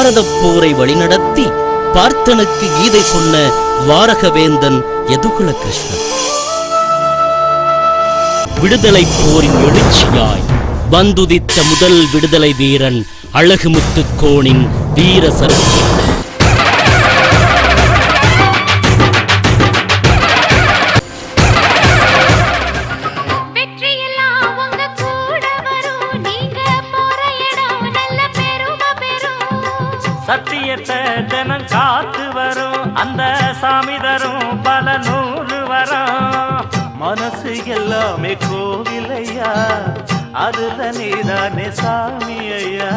பாரத போரை வழிநடத்தி பார்த்தனுக்கு கீதை சொன்ன வாரகவேந்தன் யதுகுல கிருஷ்ணன். விடுதலை போரின் எழுச்சியாய் வந்துதித்த முதல் விடுதலை வீரன் அழகுமுத்துக்கோனின் வீர சரித்திரம். சத்தியத்தை தினம் காத்து வரும் அந்த சாமி தரும் பல நூறு வரும். மனசு எல்லாமே கோவிலையா, அதுல நீதானே சாமி ஐயா.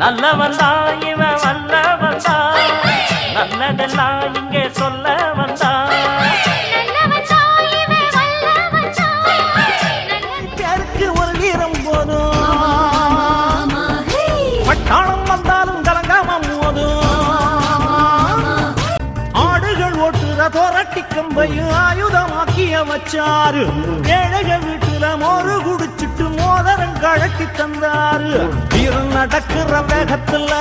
நல்லவன் தான் இவன் வல்லவன் தான், நல்லதெல்லாம் இங்கே சொல்ல வந்தான். பேருக்கு ஒரு வீரம் போதும், பட்டாளம் வந்தாலும் தோரட்டி கம்பையும் ஆயுதமாக்கிய வச்சாரு. ஏழைகள் வீட்டுல மோரு குடிச்சிட்டு மோதரம் கழட்டி தந்தாரு. வீரன் நடக்கிற வேகத்துல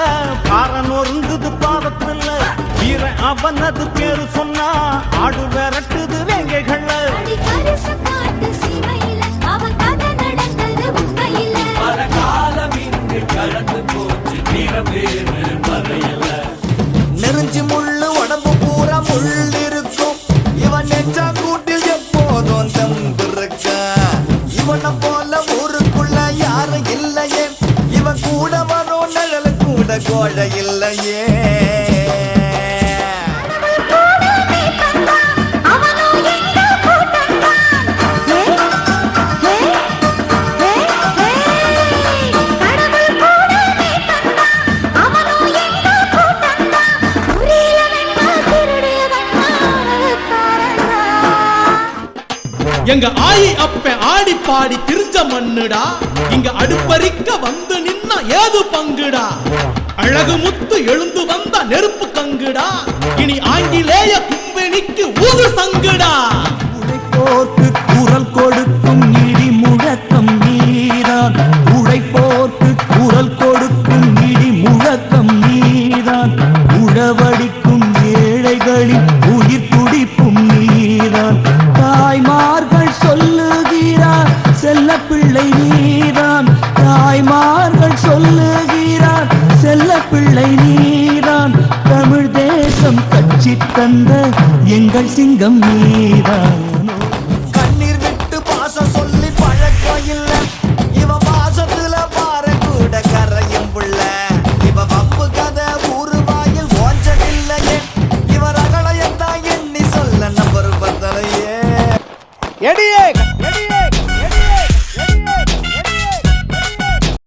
பாரன் ஒருங்குது பாதத்துல. வீரன் அவனது பேரு சொன்னா ஆடு விரட்டுது வேங்கைகள். நெருஞ்சி முள்ளு உடம்பு பூரா முள்ளு இருக்கும். இவன் நெஞ்சா கூட்டில் எப்போதும் தம்பிருக்க. இவனை போல ஊருக்குள்ள யாரும் இல்லையே, இவன் கூட வரும் நிழல் கூட கோழை இல்லையே. எங்க ஆயி அப்ப ஆடி பாடி திரிஞ்ச மண்ணுடா. இங்க அடுப்பறிக்க வந்து நின்னா ஏது பங்குடா. அழகு முத்து எழுந்து வந்த நெருப்பு கங்குடா. இனி ஆங்கிலேய கும்பெனிக்கு ஊது சங்குடா. உழைப்போர்க்கு குரல் கொடுக்கும் இடி முழக்கம் நீதான். உழைப்போர்க்கு குரல் கொடுக்கும் இடி முழக்கம் நீதான். உழவடிக்கும் ஏழைகளின் உயிர் துடிப்பும் நீதான். தாய்மார்கள் சொல்லுகிறார் செல்ல பிள்ளை நீதான். தாய்மார்கள் சொல்லுகிறார் செல்ல பிள்ளை நீதான். தமிழ் தேசம் கட்சி தந்த எங்கள் சிங்கம் நீதான். கண்ணீர் விட்டு பாசம் சொல்லி பழக்கம் இல்ல. இவ பாசத்துல பார கூட கரையும் புள்ள. இவ வம்பு கதை ஊரு வாயில் ஓஞ்சதில்லையே. இவர் அகலையத்தான் எண்ணி சொல்ல நம்பர் பத்தலையே. எடியே